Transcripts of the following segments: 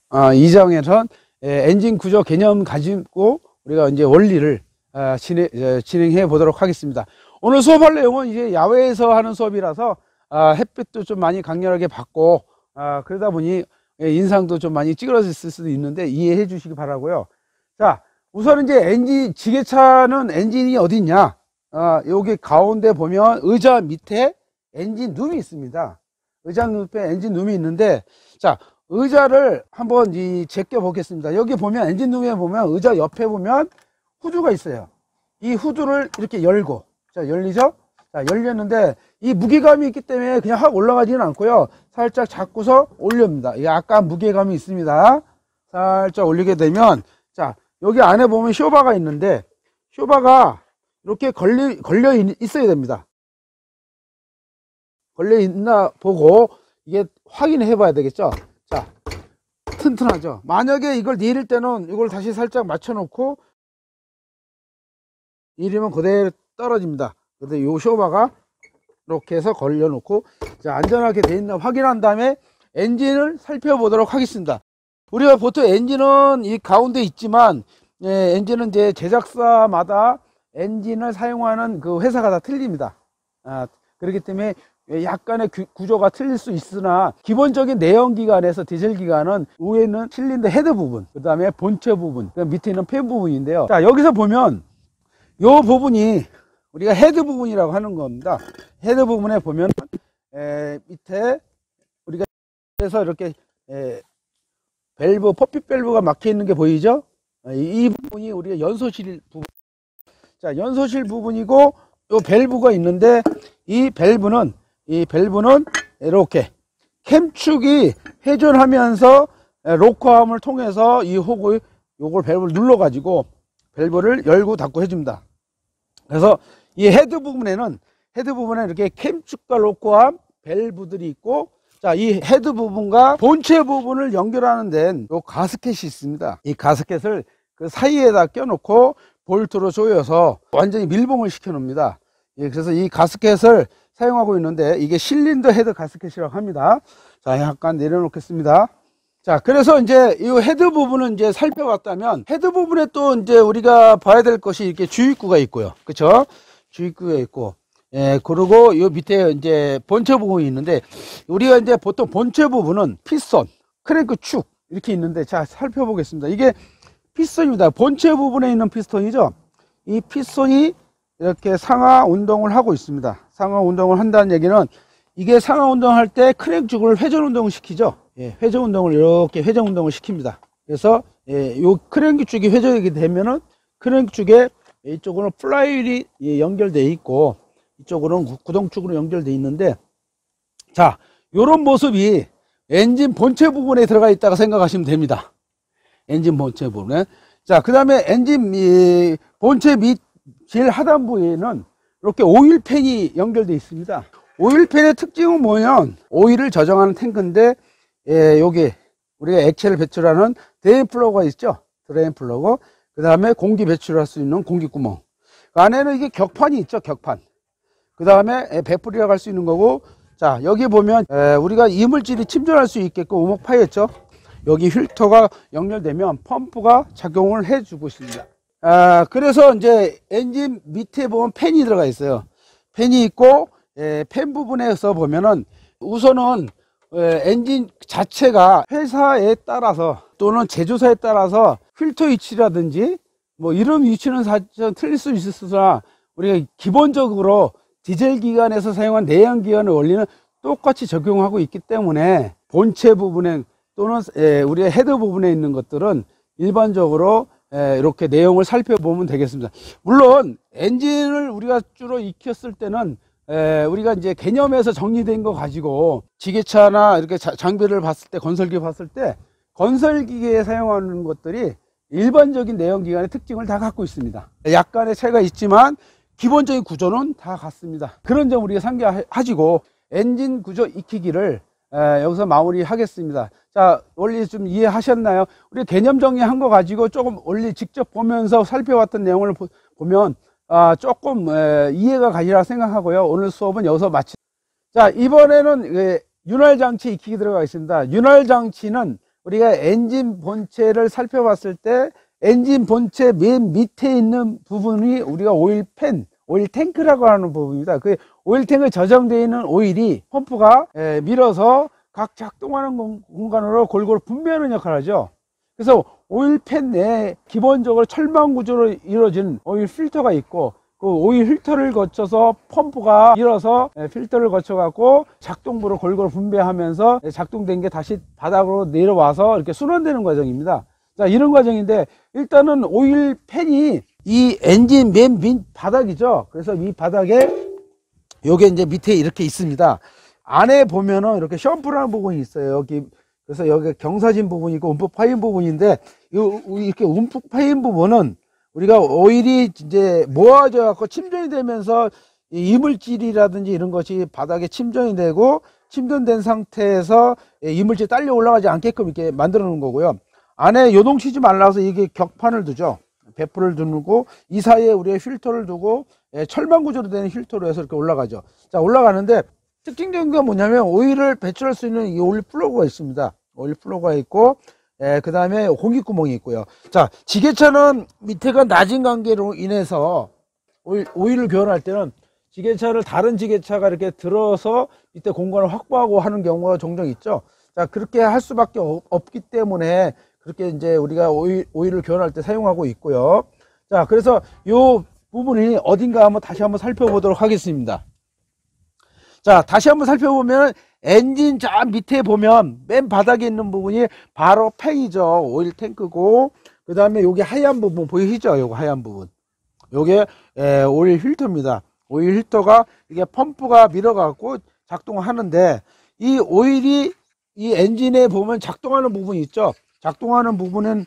2장에선 엔진 구조 개념 가지고 우리가 이제 원리를 진행해 보도록 하겠습니다. 오늘 수업할 내용은 이제 야외에서 하는 수업이라서 햇빛도 좀 많이 강렬하게 받고 그러다 보니 인상도 좀 많이 찌그러질 수도 있는데 이해해 주시기 바라고요. 자, 우선 이제 지게차는 엔진이 어디 있냐? 여기 가운데 보면 의자 밑에 엔진 룸이 있습니다. 의자 밑에 엔진 룸이 있는데, 자, 의자를 한번 제껴 보겠습니다. 여기 보면 엔진 룸에 보면 의자 옆에 보면 후드가 있어요. 이 후드를 이렇게 열고, 자, 열리죠? 자, 열렸는데 이 무게감이 있기 때문에 그냥 확 올라가지는 않고요. 살짝 잡고서 올립니다. 이게 약간 무게감이 있습니다. 살짝 올리게 되면, 자, 여기 안에 보면 쇼바가 있는데, 쇼바가 이렇게 걸려 있어야 됩니다. 걸려 있나 보고 이게 확인해 봐야 되겠죠. 자, 튼튼하죠. 만약에 이걸 내릴 때는 이걸 다시 살짝 맞춰 놓고 내리면 그대로 떨어집니다. 근데 요 쇼바가 이렇게 해서 걸려 놓고, 자, 안전하게 돼 있나 확인한 다음에 엔진을 살펴보도록 하겠습니다. 우리가 보통 엔진은 이 가운데 있지만, 엔진은 이제 제작사마다 엔진을 사용하는 그 회사가 다 틀립니다. 그렇기 때문에 약간의 구조가 틀릴 수 있으나, 기본적인 내연기관에서 디젤기관은 위에는 실린더 헤드 부분, 그 다음에 본체 부분, 그 밑에 있는 팬 부분인데요. 자, 여기서 보면 요 부분이 우리가 헤드 부분이라고 하는 겁니다. 헤드 부분에 보면 밑에 우리가 그래서 이렇게 밸브, 퍼핏 밸브가 막혀 있는 게 보이죠? 이 부분이 우리가 연소실 부분. 자, 연소실 부분이고, 요 밸브가 있는데, 이 밸브는 이렇게 캠축이 회전하면서 로커함을 통해서 이 호구, 요걸 밸브를 눌러 가지고 밸브를 열고 닫고 해줍니다. 그래서 이 헤드 부분에 이렇게 캠축과 로커함 밸브들이 있고, 자, 이 헤드 부분과 본체 부분을 연결하는 데는 요 가스켓이 있습니다. 이 가스켓을 그 사이에다 껴놓고 볼트로 조여서 완전히 밀봉을 시켜 놓습니다. 그래서 이 가스켓을 사용하고 있는데, 이게 실린더 헤드 가스켓이라고 합니다. 자, 약간 내려놓겠습니다. 자, 그래서 이제 이 헤드 부분은 이제 살펴봤다면, 헤드 부분에 또 이제 우리가 봐야 될 것이 이렇게 주입구가 있고요. 그쵸? 주입구가 있고, 그리고 요 밑에 이제 본체 부분이 있는데, 우리가 이제 보통 본체 부분은 피스톤, 크랭크 축, 이렇게 있는데, 자, 살펴보겠습니다. 이게 피스톤입니다. 본체 부분에 있는 피스톤이죠. 이 피스톤이 이렇게 상하 운동을 하고 있습니다. 상하 운동을 한다는 얘기는, 이게 상하 운동할 때 크랭크축을 회전 운동을 시키죠. 회전 운동을 이렇게 회전 운동을 시킵니다. 그래서 요 크랭크축이 회전이 되면은 크랭크축에 이쪽으로는 플라이휠이 연결되어 있고, 이쪽으로는 구동축으로 연결되어 있는데, 자, 요런 모습이 엔진 본체 부분에 들어가 있다고 생각하시면 됩니다. 엔진 본체 부분에. 자, 그 다음에 엔진 본체 밑 제일 하단부에는 이렇게 오일팬이 연결되어 있습니다. 오일팬의 특징은 뭐냐면, 오일을 저장하는 탱크인데, 여기 우리가 액체를 배출하는 드레인 플러그가 있죠. 드레인 플러그. 그 다음에 공기 배출할 수 있는 공기구멍. 그 안에는 이게 격판이 있죠. 격판. 그 다음에 배풀이라고 할 수 있는 거고, 자, 여기 보면 우리가 이물질이 침전할 수 있게끔 우목 파였죠. 여기 필터가 연결되면 펌프가 작용을 해주고 있습니다. 그래서 이제 엔진 밑에 보면 팬이 들어가 있어요. 팬이 있고, 팬 부분에서 보면은 우선은 엔진 자체가 회사에 따라서 또는 제조사에 따라서 필터 위치라든지 뭐 이런 위치는 사실 틀릴 수 있으나, 우리가 기본적으로 디젤 기관에서 사용한 내연 기관의 원리는 똑같이 적용하고 있기 때문에, 본체 부분에 또는 우리의 헤드 부분에 있는 것들은 일반적으로 이렇게 내용을 살펴보면 되겠습니다. 물론 엔진을 우리가 주로 익혔을 때는 우리가 이제 개념에서 정리된 거 가지고 지게차나 이렇게 장비를 봤을 때, 건설기 봤을 때, 건설기계에 사용하는 것들이 일반적인 내연기관의 특징을 다 갖고 있습니다. 약간의 차이가 있지만 기본적인 구조는 다 같습니다. 그런 점 우리가 상기하시고 엔진 구조 익히기를 여기서 마무리하겠습니다. 자, 원리 좀 이해하셨나요? 우리 개념 정리한 거 가지고 조금 원리 직접 보면서 살펴봤던 내용을 보면 조금 이해가 가리라 생각하고요. 오늘 수업은 여기서 마치. 자, 이번에는 윤활장치 익히기 들어가 있습니다. 윤활장치는 우리가 엔진 본체를 살펴봤을 때 엔진 본체 맨 밑에 있는 부분이 우리가 오일팬, 오일 탱크라고 하는 부분입니다. 그 오일 탱크에 저장되어 있는 오일이 펌프가 밀어서 각 작동하는 공간으로 골고루 분배하는 역할을 하죠. 그래서 오일팬 내에 기본적으로 철망 구조로 이루어진 오일 필터가 있고, 그 오일 필터를 거쳐서 펌프가 밀어서 필터를 거쳐 갖고 작동부를 골고루 분배하면서 작동된 게 다시 바닥으로 내려와서 이렇게 순환되는 과정입니다. 자, 이런 과정인데, 일단은 오일팬이 이 엔진 맨 밑 바닥이죠. 그래서 이 바닥에 요게 이제 밑에 이렇게 있습니다. 안에 보면은 이렇게 샴푸라는 부분이 있어요. 여기, 그래서 여기 경사진 부분이 있고 움푹 파인 부분인데, 이렇게 움푹 파인 부분은 우리가 오일이 이제 모아져 갖고 침전이 되면서 이물질이라든지 이런 것이 바닥에 침전이 되고, 침전된 상태에서 이물질이 딸려 올라가지 않게끔 이렇게 만들어 놓은 거고요. 안에 요동치지 말라서 이게 격판을 두죠. 배프를 두고, 이 사이에 우리가 필터를 두고, 철망 구조로 되는 필터로 해서 이렇게 올라가죠. 자, 올라가는데 특징적인 건 뭐냐면, 오일을 배출할 수 있는 이 오일 플러그가 있습니다. 오일 플러그가 있고, 그 다음에 공기구멍이 있고요. 자, 지게차는 밑에가 낮은 관계로 인해서 오일을 교환할 때는 지게차를 다른 지게차가 이렇게 들어서 밑에 공간을 확보하고 하는 경우가 종종 있죠. 자, 그렇게 할 수밖에 없기 때문에 그렇게 이제 우리가 오일을 교환할 때 사용하고 있고요. 자, 그래서 요 부분이 어딘가 한번 다시 한번 살펴보도록 하겠습니다. 자, 다시 한번 살펴보면 엔진 저 밑에 보면 맨 바닥에 있는 부분이 바로 팽이죠. 오일 탱크고, 그 다음에 여기 하얀 부분 보이시죠? 요거 하얀 부분, 요게 오일 필터입니다. 오일 필터가 이게 펌프가 밀어갖고 작동하는데, 이 오일이 이 엔진에 보면 작동하는 부분이 있죠. 작동하는 부분은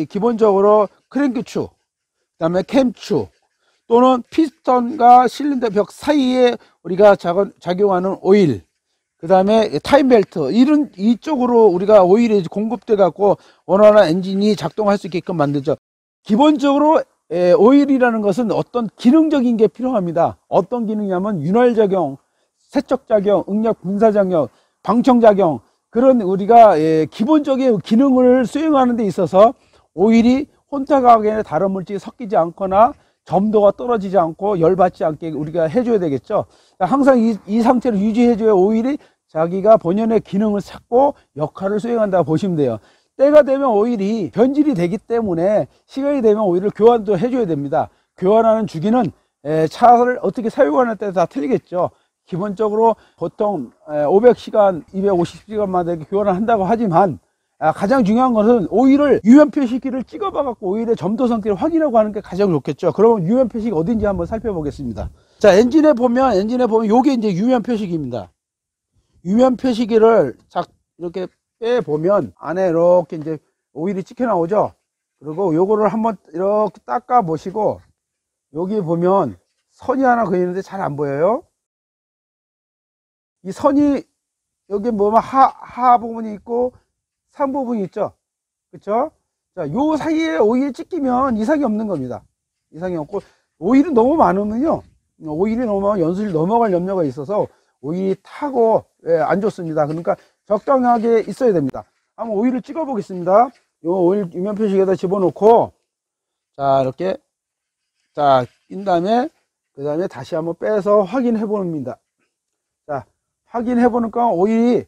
기본적으로 크랭크추, 그 다음에 캠추, 또는 피스톤과 실린더 벽 사이에 우리가 작용하는 오일, 그 다음에 타임벨트, 이쪽으로 우리가 오일이 공급돼 갖고 원활한 엔진이 작동할 수 있게끔 만들죠. 기본적으로 오일이라는 것은 어떤 기능적인 게 필요합니다. 어떤 기능이냐면 윤활작용, 세척작용, 응력 분사작용, 방청작용, 그런 우리가 기본적인 기능을 수행하는 데 있어서 오일이 혼탁하게 다른 물질이 섞이지 않거나 점도가 떨어지지 않고 열받지 않게 우리가 해줘야 되겠죠. 항상 이 상태를 유지해줘야 오일이 자기가 본연의 기능을 찾고 역할을 수행한다고 보시면 돼요. 때가 되면 오일이 변질이 되기 때문에 시간이 되면 오일을 교환도 해줘야 됩니다. 교환하는 주기는 차를 어떻게 사용하는 때 다 틀리겠죠. 기본적으로 보통 500시간, 250시간마다 교환을 한다고 하지만, 가장 중요한 것은 오일을 유연 표시기를 찍어봐 갖고 오일의 점도 상태를 확인하고 하는 게 가장 좋겠죠. 그러면 유연 표시기 어딘지 한번 살펴보겠습니다. 자, 엔진에 보면 요게 이제 유연 표시기입니다. 유연 표시기를 이렇게 빼 보면 안에 이렇게 이제 오일이 찍혀 나오죠. 그리고 요거를 한번 이렇게 닦아 보시고, 여기 보면 선이 하나 그리는데 잘 안 보여요. 이 선이 여기 보면 하 부분이 있고 상 부분이 있죠. 그쵸? 자, 요 사이에 오일이 찍히면 이상이 없는 겁니다. 이상이 없고, 오일이 너무 많으면요, 오일이 너무 연수를 넘어갈 염려가 있어서 오일이 타고 안 좋습니다. 그러니까 적당하게 있어야 됩니다. 한번 오일을 찍어 보겠습니다. 요 오일 유면 표시기에다 집어넣고, 자, 이렇게 낀 다음에 그 다음에 다시 한번 빼서 확인해 봅니다. 자, 확인해 보니까 오일이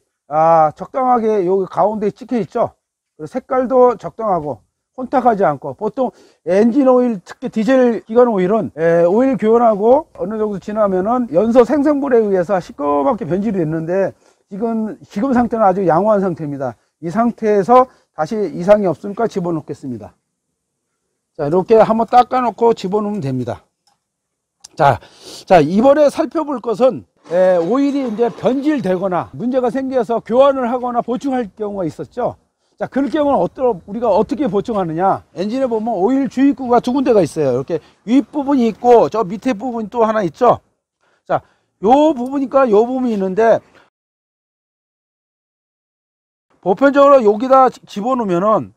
적당하게 여기 가운데에 찍혀 있죠. 그리고 색깔도 적당하고 혼탁하지 않고, 보통 엔진 오일, 특히 디젤 기관 오일은 오일 교환하고 어느 정도 지나면은 연소 생성물에 의해서 시꺼멓게 변질이 됐는데, 지금 상태는 아주 양호한 상태입니다. 이 상태에서 다시 이상이 없으니까 집어넣겠습니다. 자, 이렇게 한번 닦아 놓고 집어넣으면 됩니다. 자, 이번에 살펴볼 것은 오일이 이제 변질되거나 문제가 생겨서 교환을 하거나 보충할 경우가 있었죠. 자, 그럴 경우는 우리가 어떻게 보충하느냐. 엔진에 보면 오일 주입구가 두 군데가 있어요. 이렇게 윗부분이 있고 저 밑에 부분이 또 하나 있죠. 자, 요 부분이니까 요 부분이 있는데, 보편적으로 여기다 집어넣으면은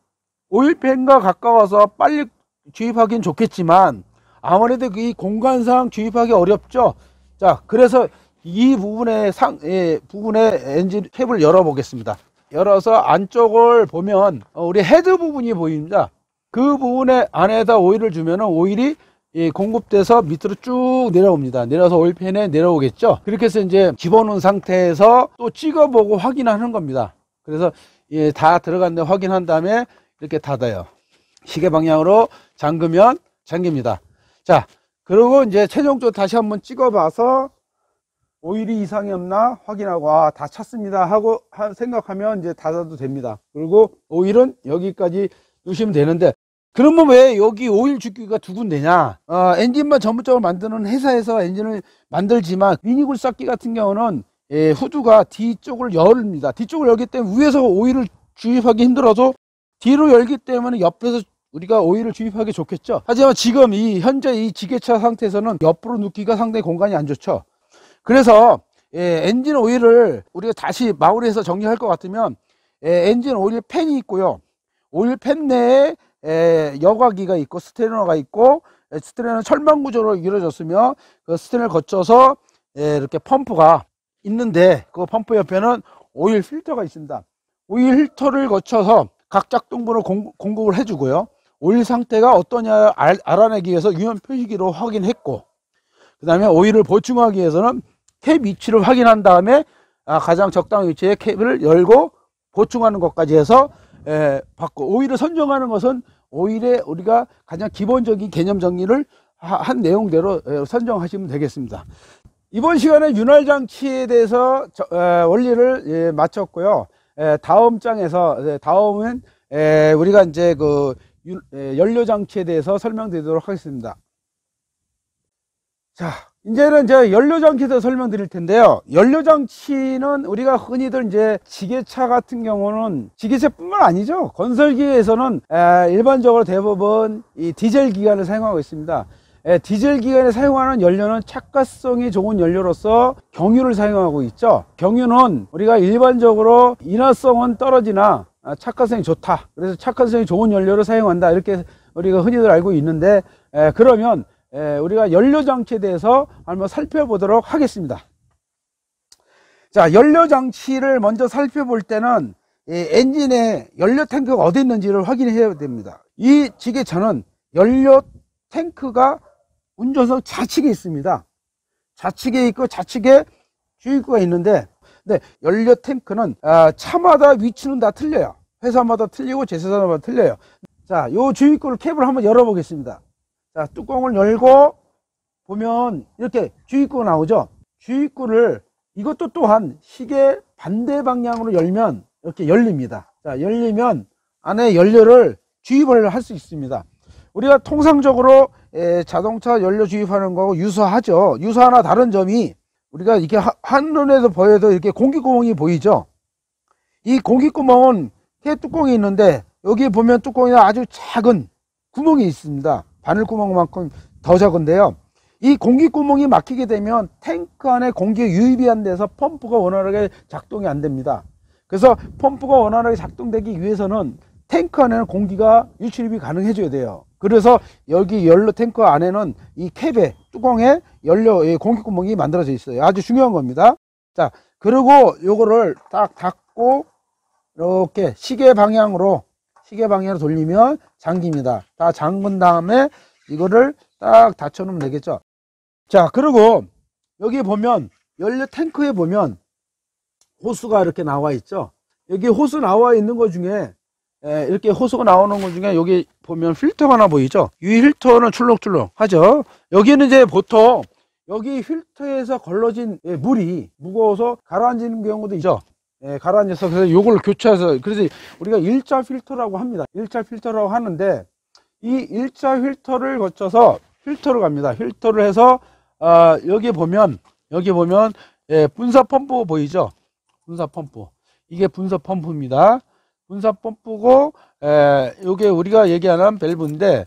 오일팬과 가까워서 빨리 주입하기는 좋겠지만, 아무래도 이 공간상 주입하기 어렵죠. 자, 그래서 이 부분에 엔진 캡을 열어 보겠습니다. 열어서 안쪽을 보면 우리 헤드 부분이 보입니다. 그 부분에 안에다 오일을 주면은 오일이 공급돼서 밑으로 쭉 내려옵니다. 내려서 오일팬에 내려오겠죠. 그렇게 해서 이제 집어넣은 상태에서 또 찍어보고 확인하는 겁니다. 그래서 다 들어갔는데 확인한 다음에 이렇게 닫아요. 시계 방향으로 잠그면 잠깁니다. 자, 그리고 이제 최종적으로 다시 한번 찍어봐서 오일이 이상이 없나 확인하고 다 찼습니다 하고 생각하면 이제 닫아도 됩니다. 그리고 오일은 여기까지 두시면 되는데, 그러면 왜 여기 오일 주기가 두 군데냐? 엔진만 전문적으로 만드는 회사에서 엔진을 만들지만 미니 굴삭기 같은 경우는 후드가 뒤쪽을 열립니다. 뒤쪽을 열기 때문에 위에서 오일을 주입하기 힘들어서 뒤로 열기 때문에 옆에서 우리가 오일을 주입하기 좋겠죠. 하지만 지금 현재 이 지게차 상태에서는 옆으로 넣기가 상당히 공간이 안 좋죠. 그래서 엔진 오일을 우리가 다시 마무리해서 정리할 것 같으면 엔진 오일 팬이 있고요. 오일 팬 내에 여과기가 있고 스테너가 있고, 스테너는 철망 구조로 이루어졌으며 그 스테너를 거쳐서 이렇게 펌프가 있는데, 그 펌프 옆에는 오일 필터가 있습니다. 오일 필터를 거쳐서 각 작동부를 공급을 해주고요. 오일 상태가 어떠냐 알아내기 위해서 유형 표시기로 확인했고, 그 다음에 오일을 보충하기 위해서는 캡 위치를 확인한 다음에 가장 적당한 위치에 캡을 열고 보충하는 것까지 해서 받고, 오일을 선정하는 것은 오일에 우리가 가장 기본적인 개념 정리를 한 내용대로 선정하시면 되겠습니다. 이번 시간에 윤활 장치에 대해서 원리를 마쳤고요. 다음 장에서 다음은 우리가 이제 그 연료 장치에 대해서 설명드리도록 하겠습니다. 자, 이제는 연료 장치에 대해서 설명드릴 텐데요. 연료 장치는 우리가 흔히들 이제 지게차 같은 경우는, 지게차뿐만 아니죠. 건설기에서는 일반적으로 대부분 이 디젤 기관을 사용하고 있습니다. 디젤 기관에 사용하는 연료는 착화성이 좋은 연료로서 경유를 사용하고 있죠. 경유는 우리가 일반적으로 인화성은 떨어지나 착화성이 좋다, 그래서 착화성이 좋은 연료를 사용한다, 이렇게 우리가 흔히들 알고 있는데, 그러면 우리가 연료 장치에 대해서 한번 살펴보도록 하겠습니다. 자, 연료 장치를 먼저 살펴볼 때는 엔진에 연료 탱크가 어디 있는지를 확인해야 됩니다. 이 지게차는 연료 탱크가 운전석 좌측에 있습니다. 좌측에 있고 좌측에 주입구가 있는데, 연료 탱크는 차마다 위치는 다 틀려요. 회사마다 틀리고 제세사마다 틀려요. 자, 요 주입구를 캡을 한번 열어 보겠습니다. 자, 뚜껑을 열고 보면 이렇게 주입구가 나오죠. 주입구를 이것도 또한 시계 반대 방향으로 열면 이렇게 열립니다. 자, 열리면 안에 연료를 주입을 할 수 있습니다. 우리가 통상적으로 자동차 연료 주입하는 거하고 유사하죠. 유사하나 다른 점이, 우리가 이렇게 한눈에도 보여도 이렇게 공기구멍이 보이죠. 이 공기구멍은 캡 뚜껑이 있는데, 여기 보면 뚜껑에 아주 작은 구멍이 있습니다. 바늘구멍만큼 더 작은데요. 이 공기구멍이 막히게 되면 탱크 안에 공기가 유입이 안 돼서 펌프가 원활하게 작동이 안 됩니다. 그래서 펌프가 원활하게 작동되기 위해서는 탱크 안에는 공기가 유출입이 가능해져야 돼요. 그래서 여기 연료 탱크 안에는 이 캡에, 뚜껑에 연료 공기구멍이 만들어져 있어요. 아주 중요한 겁니다. 자, 그리고 요거를 딱 닫고 이렇게 시계 방향으로 돌리면 잠깁니다. 다 잠근 다음에 이거를 딱 닫혀 놓으면 되겠죠. 자, 그리고 여기 보면 연료 탱크에 보면 호수가 이렇게 나와 있죠. 여기 호수 나와 있는 것 중에, 이렇게 호수가 나오는 것 중에 여기 보면 필터가 하나 보이죠. 이 필터는 출렁출렁 하죠. 여기는 이제 보통 여기 필터에서 걸러진 물이 무거워서 가라앉는 경우도 있죠. 가라앉아서, 그래서 요걸 교체해서, 그래서 우리가 일자 필터라고 합니다. 일자 필터라고 하는데, 이 일자 필터를 거쳐서 필터를 갑니다. 필터를 해서 여기 보면 분사 펌프 보이죠? 분사 펌프, 이게 분사 펌프입니다. 분사 펌프고, 요게 우리가 얘기하는 밸브인데,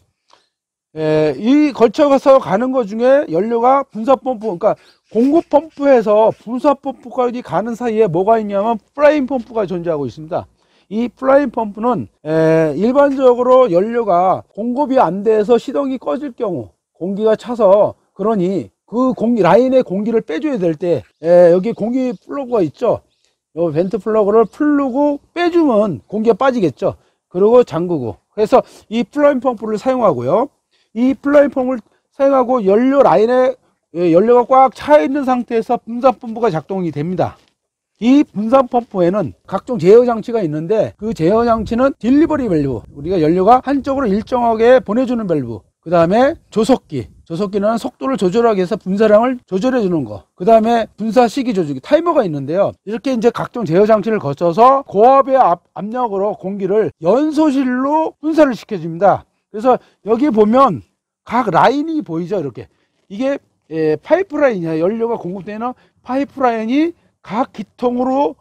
이 걸쳐서 가는 것 중에 연료가 분사 펌프, 그러니까 공급 펌프에서 분사 펌프까지 가는 사이에 뭐가 있냐면 플라잉 펌프가 존재하고 있습니다. 이 플라잉 펌프는 일반적으로 연료가 공급이 안 돼서 시동이 꺼질 경우, 공기가 차서, 그러니 그 라인에 공기를 빼줘야 될 때, 여기 공기 플러그가 있죠. 요 벤트 플러그를 풀르고 빼주면 공기가 빠지겠죠. 그리고 잠그고. 그래서 이 플라잉 펌프를 사용하고요. 이 플라잉 펌프를 사용하고 연료 라인에 연료가 꽉 차 있는 상태에서 분산 펌프가 작동이 됩니다. 이 분산 펌프에는 각종 제어 장치가 있는데 그 제어 장치는 딜리버리 밸브, 우리가 연료가 한쪽으로 일정하게 보내주는 밸브, 그 다음에 조속기는 속도를 조절하기 위해서 분사량을 조절해 주는 거, 그 다음에 분사 시기 조절기, 타이머가 있는데요. 이렇게 이제 각종 제어 장치를 거쳐서 고압의 압력으로 공기를 연소실로 분사를 시켜 줍니다. 그래서 여기 보면 각 라인이 보이죠. 이렇게 이게 파이프라인이야. 연료가 공급되는 파이프라인이 각 기통으로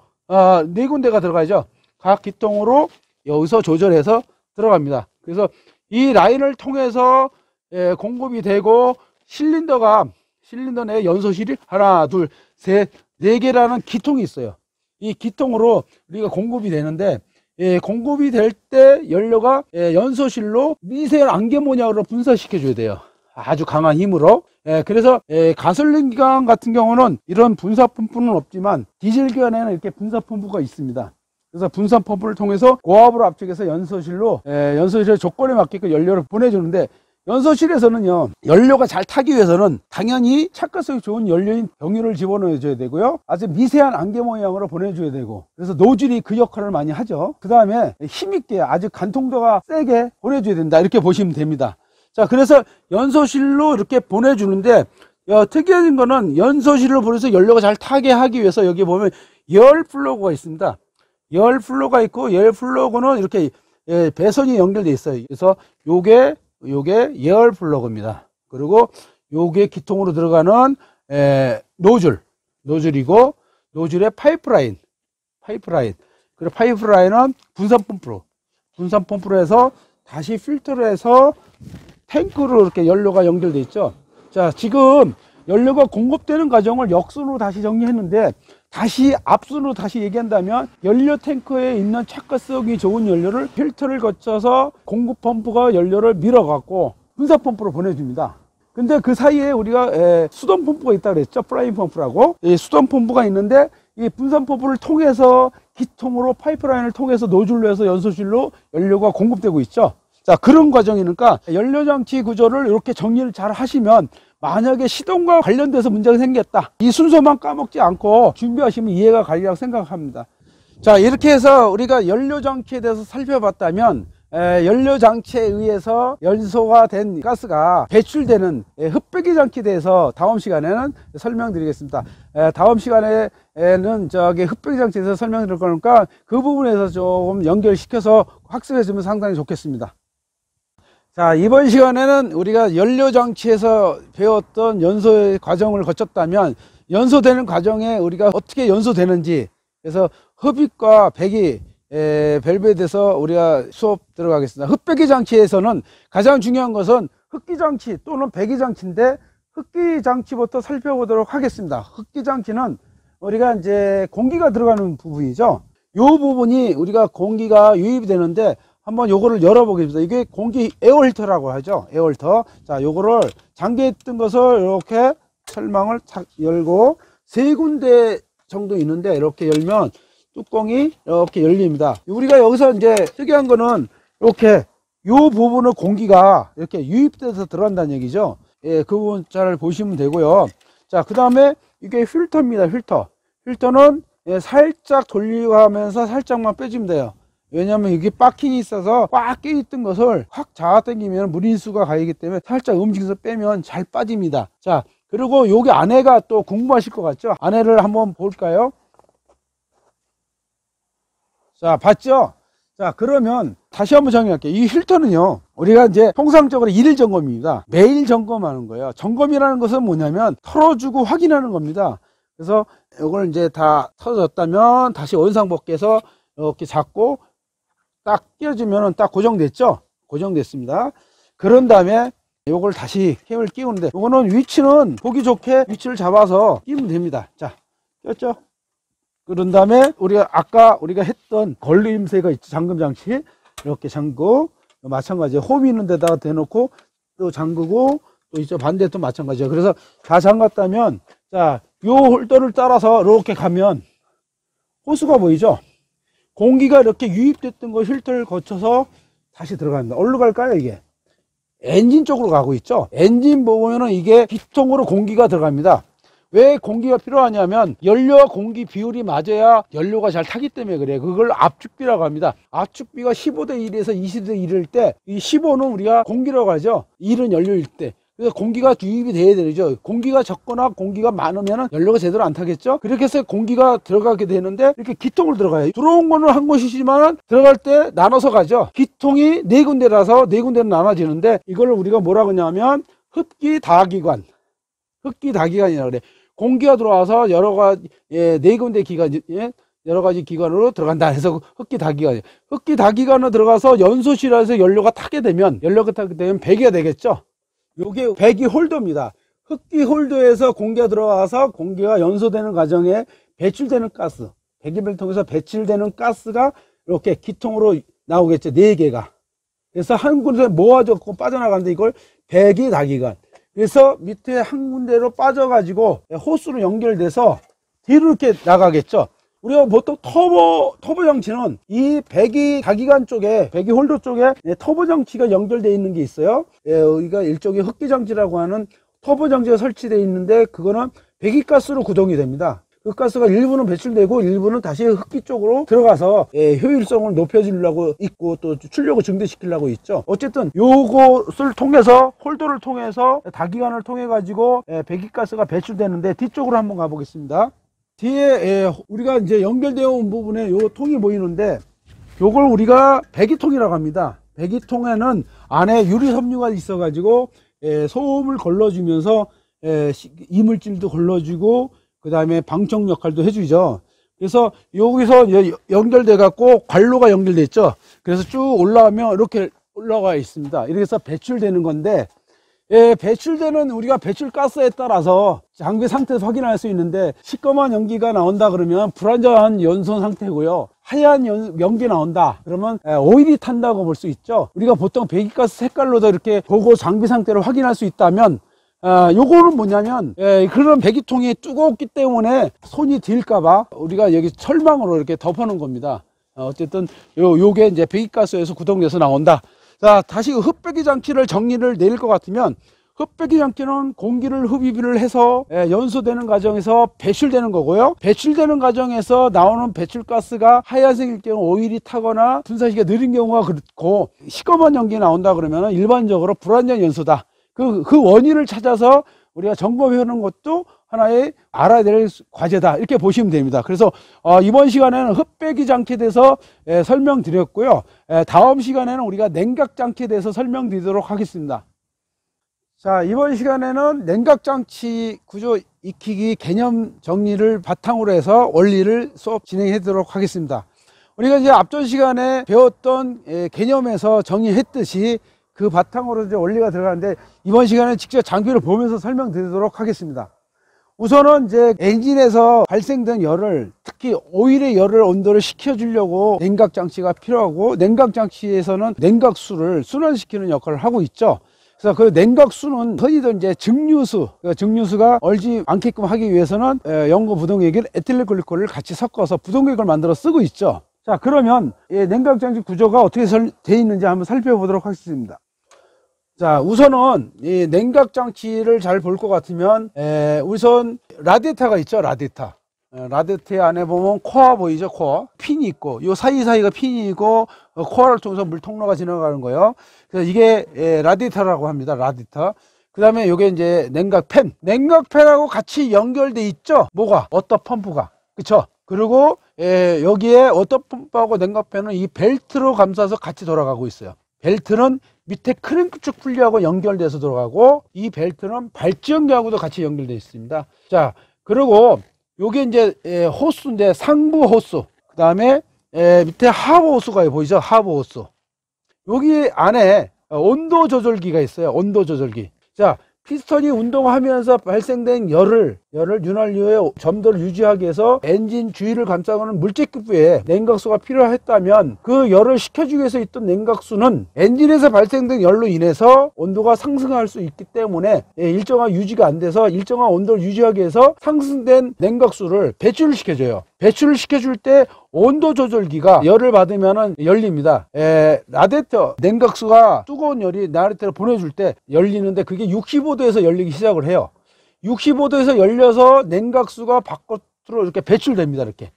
네 군데가 들어가죠. 각 기통으로 여기서 조절해서 들어갑니다. 그래서 이 라인을 통해서 공급이 되고 실린더 내 연소실이 하나, 둘, 셋, 네 개라는 기통이 있어요. 이 기통으로 우리가 공급이 되는데 공급이 될 때 연료가 연소실로 미세한 안개 모양으로 분사시켜 줘야 돼요. 아주 강한 힘으로. 그래서 가솔린 기관 같은 경우는 이런 분사 펌프는 없지만 디젤 기관에는 이렇게 분사 펌프가 있습니다. 그래서 분사 펌프를 통해서 고압으로 압축해서 연소실의 조건에 맞게끔 연료를 보내주는데, 연소실에서는요, 연료가 잘 타기 위해서는 당연히 착화성이 좋은 연료인 병유를 집어넣어 줘야 되고요, 아주 미세한 안개 모양으로 보내줘야 되고, 그래서 노즐이 그 역할을 많이 하죠. 그 다음에 힘있게 아주 간통도가 세게 보내줘야 된다, 이렇게 보시면 됩니다. 자, 그래서 연소실로 이렇게 보내주는데, 특이한 거는 연소실로 보내서 연료가 잘 타게 하기 위해서 여기 보면 열 플러그가 있습니다. 열 플러그가 있고, 열 플러그는 이렇게 배선이 연결되어 있어요. 그래서 요게 열 플러그입니다. 그리고 요게 기통으로 들어가는 노즐이고, 노즐의 파이프라인. 그리고 파이프라인은 분산 펌프로 해서 다시 필터를 해서 탱크로 이렇게 연료가 연결되어 있죠. 자, 지금 연료가 공급되는 과정을 역순으로 다시 정리했는데, 다시 앞순으로 다시 얘기한다면 연료 탱크에 있는 착화성이 좋은 연료를 필터를 거쳐서 공급 펌프가 연료를 밀어갖고 분사 펌프로 보내줍니다. 근데 그 사이에 우리가 수동 펌프가 있다고 그랬죠. 플라잉 펌프라고. 이 수동 펌프가 있는데, 이 분산 펌프를 통해서 기통으로 파이프라인을 통해서 노즐로 해서 연소실로 연료가 공급되고 있죠. 자, 그런 과정이니까 연료장치 구조를 이렇게 정리를 잘 하시면, 만약에 시동과 관련돼서 문제가 생겼다, 이 순서만 까먹지 않고 준비하시면 이해가 가리라고 생각합니다. 자, 이렇게 해서 우리가 연료장치에 대해서 살펴봤다면, 연료장치에 의해서 연소가 된 가스가 배출되는 흡배기 장치에 대해서 다음 시간에는 설명드리겠습니다. 다음 시간에는 흡배기 장치에 대해서 설명드릴 거니까 그 부분에서 조금 연결시켜서 학습해 주면 상당히 좋겠습니다. 자, 이번 시간에는 우리가 연료장치에서 배웠던 연소의 과정을 거쳤다면, 연소되는 과정에 우리가 어떻게 연소되는지, 그래서 흡입과 배기 밸브에 대해서 우리가 수업 들어가겠습니다. 흡배기 장치에서는 가장 중요한 것은 흡기 장치 또는 배기 장치인데, 흡기 장치부터 살펴보도록 하겠습니다. 흡기 장치는 우리가 이제 공기가 들어가는 부분이죠. 이 부분이 우리가 공기가 유입이 되는데, 한번 요거를 열어보겠습니다. 이게 공기 에어힐터라고 하죠. 에어힐터. 자, 요거를 잠겨 있던 것을 이렇게 설망을 착 열고, 세 군데 정도 있는데 이렇게 열면 뚜껑이 이렇게 열립니다. 우리가 여기서 이제 특이한 거는 이렇게 요 부분을 공기가 이렇게 유입돼서 들어간다는 얘기죠. 그 부분 잘 보시면 되고요. 자, 그 다음에 이게 필터입니다. 필터는 살짝 돌리고 하면서 살짝만 빼주면 돼요. 왜냐하면 이게 바킹이 있어서 꽉 끼있던 것을 확 잡아당기면 물인수가 가기 때문에 살짝 움직여서 빼면 잘 빠집니다. 자, 그리고 여기 안에가 또 궁금하실 것 같죠? 안에를 한번 볼까요? 자, 봤죠? 자, 그러면 다시 한번 정리할게요. 이 필터는요, 우리가 이제 통상적으로 일일 점검입니다. 매일 점검하는 거예요. 점검이라는 것은 뭐냐면 털어주고 확인하는 겁니다. 그래서 이걸 이제 다 털어졌다면 다시 원상복귀해서 이렇게 잡고 딱 끼워주면 딱 고정됐죠? 고정됐습니다. 그런 다음에 요걸 다시 캠을 끼우는데, 요거는 위치는 보기 좋게 위치를 잡아서 끼우면 됩니다. 자, 꼈죠? 그런 다음에 아까 우리가 했던 걸림새가 있죠. 잠금 장치. 이렇게 잠그고, 마찬가지예요. 홈이 있는 데다가 대놓고 또 잠그고, 또 이쪽 반대 또 마찬가지예요. 그래서 다 잠갔다면, 자, 요 홀더를 따라서 이렇게 가면 호스가 보이죠? 공기가 이렇게 유입됐던 거 필터를 거쳐서 다시 들어갑니다. 어디로 갈까요? 이게 엔진 쪽으로 가고 있죠. 엔진 보면은 이게 기통으로 공기가 들어갑니다. 왜 공기가 필요하냐면 연료와 공기 비율이 맞아야 연료가 잘 타기 때문에 그래요. 그걸 압축비라고 합니다. 압축비가 15대 1에서 20대 1일 때, 이 15는 우리가 공기라고 하죠. 1은 연료일 때. 그래서 공기가 유입이 돼야 되죠. 공기가 적거나 공기가 많으면 연료가 제대로 안 타겠죠. 그렇게 해서 공기가 들어가게 되는데 이렇게 기통을 들어가요. 들어온 거는 한 곳이지만 들어갈 때 나눠서 가죠. 기통이 네 군데라서 네 군데로 나눠지는데 이걸 우리가 뭐라고 하냐면 흡기다기관, 흡기다기관이라고 그래. 공기가 들어와서 여러 가지 네 군데 기관, 여러 가지 기관으로 들어간다 해서 흡기다기관. 흡기다기관으로 들어가서 연소실에서 연료가 타게 되면 배기가 되겠죠. 요게 배기 홀더입니다. 흡기 홀더에서 공기가 들어와서 공기가 연소되는 과정에 배출되는 가스, 배기를 통해서 배출되는 가스가 이렇게 기통으로 나오겠죠. 4개가. 그래서 한 군데 모아졌고 빠져나가는데 이걸 배기다기관. 그래서 밑에 한 군데로 빠져가지고 호스로 연결돼서 뒤로 이렇게 나가겠죠. 우리가 보통 터보 장치는 이 배기다기관 쪽에, 배기 홀더 쪽에 터보 장치가 연결되어 있는 게 있어요. 여기가 일종의 흡기 장치라고 하는 터보 장치가 설치되어 있는데 그거는 배기가스로 구동이 됩니다. 그 가스가 일부는 배출되고 일부는 다시 흡기 쪽으로 들어가서 효율성을 높여주려고 있고 또 출력을 증대시키려고 있죠. 어쨌든 요것을 통해서, 홀더를 통해서 다기관을 통해 가지고 배기가스가 배출되는데 뒤쪽으로 한번 가보겠습니다. 뒤에 우리가 이제 연결되어 온 부분에 요 통이 보이는데 요걸 우리가 배기통이라고 합니다. 배기통에는 안에 유리 섬유가 있어 가지고 소음을 걸러주면서 이물질도 걸러주고 그 다음에 방청 역할도 해주죠. 그래서 여기서 연결돼 갖고 관로가 연결돼 있죠. 그래서 쭉 올라오면 이렇게 올라가 있습니다. 이렇게 해서 배출되는 건데, 배출되는 우리가 배출 가스에 따라서 장비 상태에서 확인할 수 있는데, 시꺼먼 연기가 나온다 그러면 불안정한 연소 상태고요. 하얀 연기 나온다 그러면 오일이 탄다고 볼 수 있죠. 우리가 보통 배기가스 색깔로도 이렇게 보고 장비 상태를 확인할 수 있다면, 요거는 뭐냐면, 그런 배기통이 뜨겁기 때문에 손이 딜까봐 우리가 여기 철망으로 이렇게 덮어놓은 겁니다. 어쨌든 요게 이제 배기가스에서 구동돼서 나온다. 자, 다시 흡배기 장치를 정리를 내릴 것 같으면, 흡배기 장치는 공기를 흡입을 해서 연소되는 과정에서 배출되는 거고요. 배출되는 과정에서 나오는 배출가스가 하얀색일 경우 오일이 타거나 분사시기가 느린 경우가 그렇고, 시꺼먼 연기 나온다 그러면 일반적으로 불완전 연소다. 그 원인을 찾아서 우리가 점검해 오는 것도 하나의 알아야 될 과제다, 이렇게 보시면 됩니다. 그래서 이번 시간에는 흡배기 장치에 대해서 설명드렸고요. 다음 시간에는 우리가 냉각 장치에 대해서 설명드리도록 하겠습니다. 자, 이번 시간에는 냉각 장치 구조 익히기 개념 정리를 바탕으로 해서 원리를 수업 진행하도록 하겠습니다. 우리가 이제 앞전 시간에 배웠던 개념에서 정의했듯이 그 바탕으로 이제 원리가 들어가는데, 이번 시간에 직접 장비를 보면서 설명드리도록 하겠습니다. 우선은 이제 엔진에서 발생된 열을, 특히 오일의 열을 온도를 식혀주려고 냉각 장치가 필요하고, 냉각 장치에서는 냉각수를 순환시키는 역할을 하고 있죠. 그래서 그 냉각수는 흔히들 이제 증류수가 얼지 않게끔 하기 위해서는 연고 부동액인 에틸렌글리콜을 같이 섞어서 부동액을 만들어 쓰고 있죠. 자, 그러면 냉각 장치 구조가 어떻게 되어 있는지 한번 살펴보도록 하겠습니다. 자, 우선은 이 냉각 장치를 잘 볼 것 같으면 우선 라디에이터가 있죠. 라디에이터 안에 보면 코어 보이죠. 코어 핀이 있고, 요 사이사이가 핀이 있고, 코어를 통해서 물 통로가 지나가는 거예요. 그래서 이게 라디에이터라고 합니다. 라디에이터. 그 다음에 요게 이제 냉각팬하고 같이 연결돼 있죠. 뭐가? 워터 펌프가, 그쵸? 그리고 여기에 워터 펌프하고 냉각팬은 이 벨트로 감싸서 같이 돌아가고 있어요. 벨트는 밑에 크랭크 쪽 분리하고 연결돼서 돌아가고, 이 벨트는 발전기하고도 같이 연결되어 있습니다. 자, 그리고 요게 이제 호스인데, 상부 호스, 그 다음에 밑에 하부 호스가 보이죠. 하부 호스. 여기 안에 온도 조절기가 있어요. 온도 조절기. 자, 피스톤이 운동하면서 발생된 열을 열을 윤활유의 점도를 유지하기 위해서 엔진 주위를 감싸는 물질급부에 냉각수가 필요했다면 그 열을 식혀주기 위해서 있던 냉각수는 엔진에서 발생된 열로 인해서 온도가 상승할 수 있기 때문에 일정한 유지가 안 돼서 일정한 온도를 유지하기 위해서 상승된 냉각수를 배출을 시켜줘요. 배출을 시켜줄 때 온도 조절기가 열을 받으면 열립니다. 라디에이터 냉각수가 뜨거운 열이 라디에이터를 보내줄 때 열리는데 그게 65도에서 열리기 시작을 해요. 65도에서 열려서 냉각수가 바깥으로 이렇게 배출됩니다. 이렇게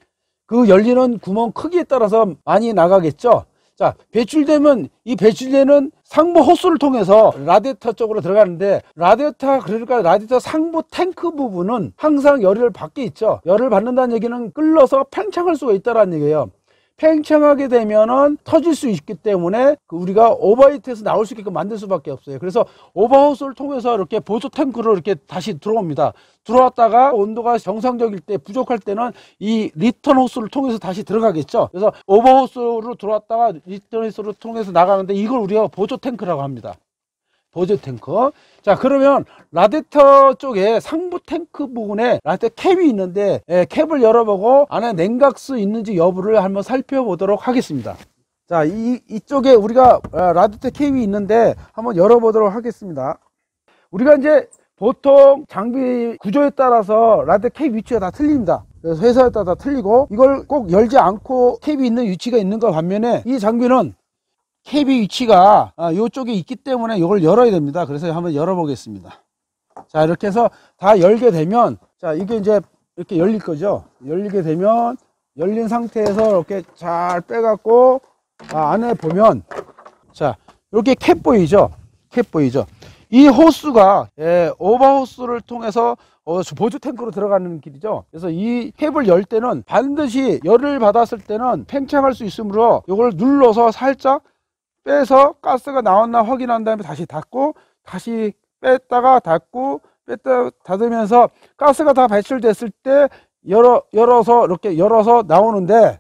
그 열리는 구멍 크기에 따라서 많이 나가겠죠. 자, 배출되면 이 배출되는 상부 호스를 통해서 라디에이터 쪽으로 들어가는데 그러니까 라디에이터 상부 탱크 부분은 항상 열을 받게 있죠. 열을 받는다는 얘기는 끓여서 팽창할 수가 있다는 얘기예요. 팽창하게 되면은 터질 수 있기 때문에 우리가 오버히트에서 나올 수 있게끔 만들 수밖에 없어요. 그래서 오버하우스를 통해서 이렇게 보조 탱크로 이렇게 다시 들어옵니다. 들어왔다가 온도가 정상적일 때 부족할 때는 이 리턴 호스를 통해서 다시 들어가겠죠. 그래서 오버하우스로 들어왔다가 리턴 호스를 통해서 나가는데 이걸 우리가 보조 탱크라고 합니다. 보조 탱크. 자, 그러면 라디에이터 쪽에 상부 탱크 부분에 라디에이터 캡이 있는데 캡을 열어보고 안에 냉각수 있는지 여부를 한번 살펴보도록 하겠습니다. 자, 이쪽에 우리가 라디에이터 캡이 있는데 한번 열어보도록 하겠습니다. 우리가 이제 보통 장비 구조에 따라서 라디에이터 캡 위치가 다 틀립니다. 그래서 회사에 따라 다 틀리고 이걸 꼭 열지 않고 캡이 있는 위치가 있는 것 반면에 이 장비는 캡이 위치가 이쪽에 있기 때문에 이걸 열어야 됩니다. 그래서 한번 열어보겠습니다. 자, 이렇게 해서 다 열게 되면, 자, 이게 이제 이렇게 열릴 거죠. 열리게 되면 열린 상태에서 이렇게 잘 빼갖고 안에 보면, 자, 이렇게 캡 보이죠? 캡 보이죠? 이 호스가 오버호스를 통해서 보조 탱크로 들어가는 길이죠. 그래서 이 캡을 열 때는 반드시 열을 받았을 때는 팽창할 수 있으므로 이걸 눌러서 살짝 빼서 가스가 나왔나 확인한 다음에 다시 닫고 다시 뺐다가 닫고 뺐다 닫으면서 가스가 다 배출됐을 때 열어서 이렇게 열어서 나오는데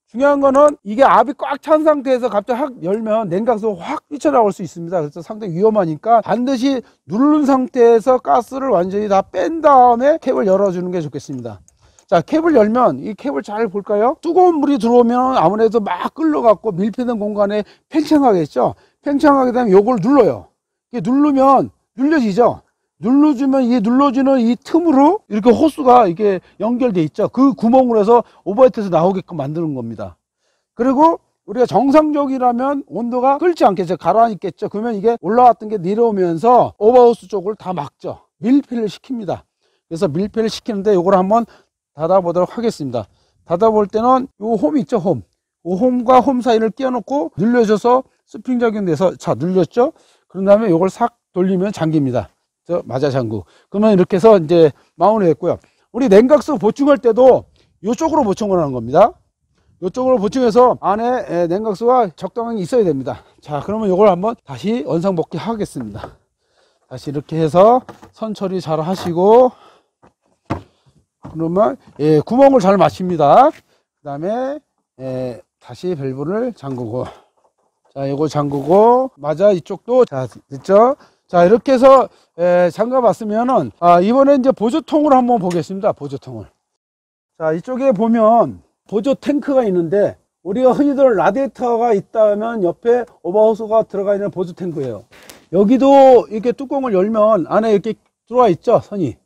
중요한 거는 이게 압이 꽉 찬 상태에서 갑자기 확 열면 냉각수가 확 뛰쳐나올 수 있습니다. 그래서 상당히 위험하니까 반드시 누른 상태에서 가스를 완전히 다 뺀 다음에 캡을 열어주는 게 좋겠습니다. 자, 캡을 열면 이 캡을 잘 볼까요? 뜨거운 물이 들어오면 아무래도 막 끓여갖고 밀폐된 공간에 팽창하겠죠. 팽창하게 되면 요걸 눌러요. 이게 누르면 눌려지죠. 눌러주면 이 눌러주는 이 틈으로 이렇게 호스가 이렇게 연결돼 있죠. 그 구멍으로 해서 오버히트에서 나오게끔 만드는 겁니다. 그리고 우리가 정상적이라면 온도가 끓지 않겠죠. 가라앉겠죠. 그러면 이게 올라왔던 게 내려오면서 오버하우스 쪽을 다 막죠. 밀폐를 시킵니다. 그래서 밀폐를 시키는데 요걸 한번 닫아보도록 하겠습니다. 닫아볼 때는 요 홈 있죠, 홈. 요 홈과 홈 사이를 끼워놓고 눌려줘서 스프링 작용돼서 자, 눌렸죠? 그런 다음에 요걸 싹 돌리면 잠깁니다. 맞아 잠구. 그러면 이렇게 해서 이제 마운을 했고요. 우리 냉각수 보충할 때도 요쪽으로 보충을 하는 겁니다. 요쪽으로 보충해서 안에 냉각수가 적당히 있어야 됩니다. 자, 그러면 요걸 한번 다시 원상복귀 하겠습니다. 다시 이렇게 해서 선 처리 잘 하시고 그러면 구멍을 잘 맞춥니다. 그 다음에 다시 밸브를 잠그고, 자, 이거 잠그고, 맞아, 이쪽도 자 됐죠. 자, 이렇게 해서 잠가 봤으면은 이번에 이제 보조통을 한번 보겠습니다. 보조통을. 자, 이쪽에 보면 보조 탱크가 있는데 우리가 흔히들 라디에이터가 있다면 옆에 오버하우스가 들어가 있는 보조 탱크예요. 여기도 이렇게 뚜껑을 열면 안에 이렇게 들어와 있죠, 선이.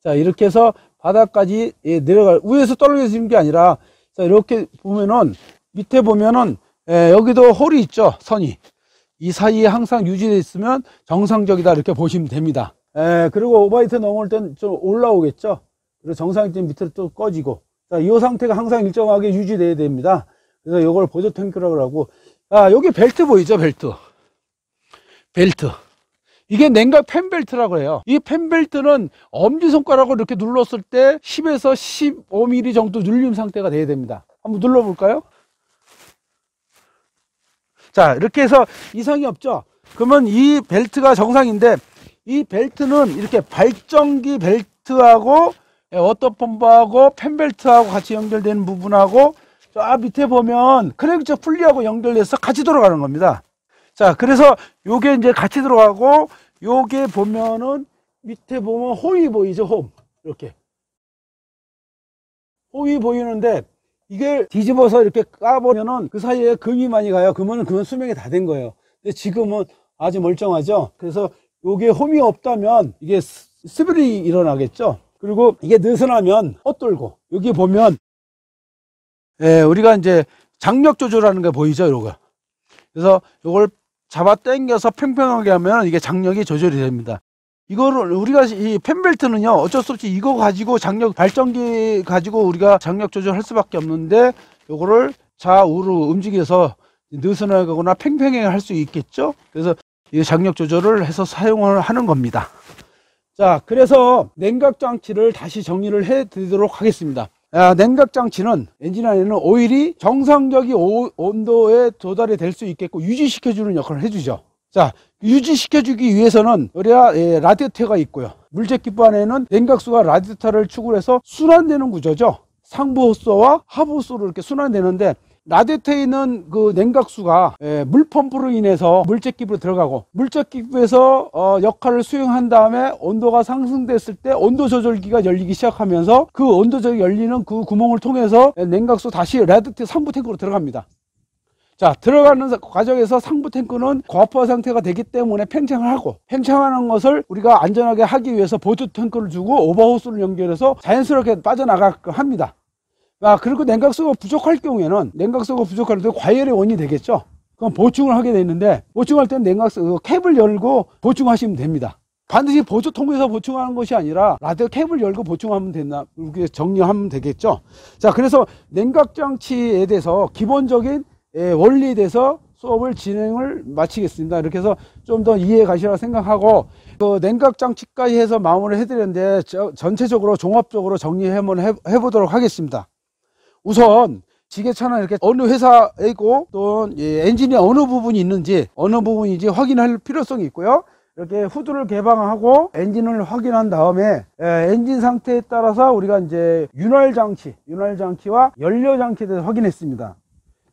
자, 이렇게 해서 바닥까지 위에서 떨어지는 게 아니라, 자, 이렇게 보면은 밑에 보면은 여기도 홀이 있죠, 선이. 이 사이에 항상 유지되어 있으면 정상적이다 이렇게 보시면 됩니다. 그리고 오버히트 넘어올 땐 좀 올라오겠죠. 그리고 정상적인 밑으로 또 꺼지고, 자, 이 상태가 항상 일정하게 유지돼야 됩니다. 그래서 이걸 보조 탱크라고 하고, 여기 벨트 보이죠, 벨트. 이게 냉각 펜벨트라고 해요. 이 펜벨트는 엄지손가락으로 이렇게 눌렀을 때 10에서 15mm 정도 눌림 상태가 돼야 됩니다. 한번 눌러볼까요? 자, 이렇게 해서 이상이 없죠. 그러면 이 벨트가 정상인데 이 벨트는 이렇게 발전기 벨트하고 워터펌프하고 펜벨트하고 같이 연결되는 부분하고 저 밑에 보면 크랭크 풀리하고 연결돼서 같이 돌아가는 겁니다. 자, 그래서 요게 이제 같이 들어가고, 요게 보면은 밑에 보면 홈이 보이죠, 홈. 이렇게 홈이 보이는데 이게 뒤집어서 이렇게 까보면은 그 사이에 금이 많이 가요. 그러면 그건 수명이 다 된 거예요. 근데 지금은 아주 멀쩡하죠. 그래서 요게 홈이 없다면 이게 스릴이 일어나겠죠. 그리고 이게 느슨하면 헛돌고, 여기 보면 우리가 이제 장력 조절하는 게 보이죠, 요거. 그래서 요걸 잡아 당겨서 팽팽하게 하면 이게 장력이 조절이 됩니다. 이거를 우리가 이 펜벨트는요, 어쩔 수 없이 이거 가지고 장력 발전기 가지고 우리가 장력 조절할 수밖에 없는데, 요거를 좌우로 움직여서 느슨하거나 팽팽하게 할 수 있겠죠. 그래서 이 장력 조절을 해서 사용을 하는 겁니다. 자, 그래서 냉각 장치를 다시 정리를 해 드리도록 하겠습니다. 냉각 장치는 엔진 안에는 오일이 정상적인 온도에 도달이 될 수 있게끔 유지시켜 주는 역할을 해주죠. 자, 유지시켜 주기 위해서는 우리가 라디에이터가 있고요. 물제기부 안에는 냉각수가 라디에이터를 축을 해서 순환되는 구조죠. 상부 호스와 하부 호스로 이렇게 순환되는데, 라디에이터에 있는 그 냉각수가 물펌프로 인해서 물제기부로 들어가고, 물제기부에서 역할을 수행한 다음에 온도가 상승됐을 때 온도 조절기가 열리기 시작하면서 그 온도 조절이 열리는 그 구멍을 통해서 냉각수 다시 라디에이터 상부 탱크로 들어갑니다. 자, 들어가는 과정에서 상부 탱크는 고압화 상태가 되기 때문에 팽창을 하고, 팽창하는 것을 우리가 안전하게 하기 위해서 보조 탱크를 주고 오버호스를 연결해서 자연스럽게 빠져나가게 합니다. 그리고 냉각수가 부족할 경우에는, 냉각수가 부족할 때 과열의 원인이 되겠죠. 그럼 보충을 하게 되는데, 보충할 때는 냉각수 캡을 열고 보충하시면 됩니다. 반드시 보조 통에서 보충하는 것이 아니라 라디오 캡을 열고 보충하면 된다, 이렇게 정리하면 되겠죠. 자, 그래서 냉각 장치에 대해서 기본적인 원리에 대해서 수업을 진행을 마치겠습니다. 이렇게 해서 좀 더 이해해 가시라고 생각하고, 그 냉각 장치까지 해서 마무리를 해드렸는데, 전체적으로 종합적으로 정리 한번 해보도록 하겠습니다. 우선 지게차는 이렇게 어느 회사이고 또 엔진이 어느 부분이 있는지, 어느 부분인지 확인할 필요성이 있고요. 이렇게 후드를 개방하고 엔진을 확인한 다음에 엔진 상태에 따라서 우리가 이제 윤활 장치와 연료 장치에 대해서 확인했습니다.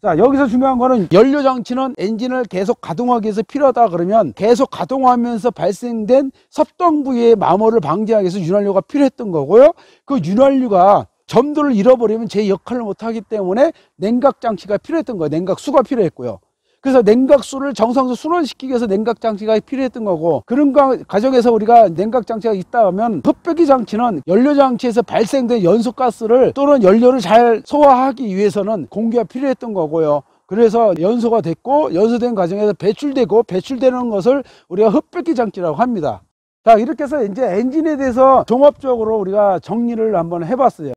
자, 여기서 중요한 거는, 연료 장치는 엔진을 계속 가동하기 위해서 필요하다 그러면 계속 가동하면서 발생된 섭동 부위의 마모를 방지하기 위해서 윤활유가 필요했던 거고요. 그 윤활유가 점도를 잃어버리면 제 역할을 못하기 때문에 냉각 장치가 필요했던 거예요. 냉각수가 필요했고요. 그래서 냉각수를 정상적으로 순환시키기 위해서 냉각 장치가 필요했던 거고, 그런 과정에서 우리가 냉각 장치가 있다 하면, 흡배기 장치는 연료 장치에서 발생된 연소가스를 또는 연료를 잘 소화하기 위해서는 공기가 필요했던 거고요. 그래서 연소가 됐고, 연소된 과정에서 배출되는 것을 우리가 흡배기 장치라고 합니다. 자, 이렇게 해서 이제 엔진에 대해서 종합적으로 우리가 정리를 한번 해봤어요.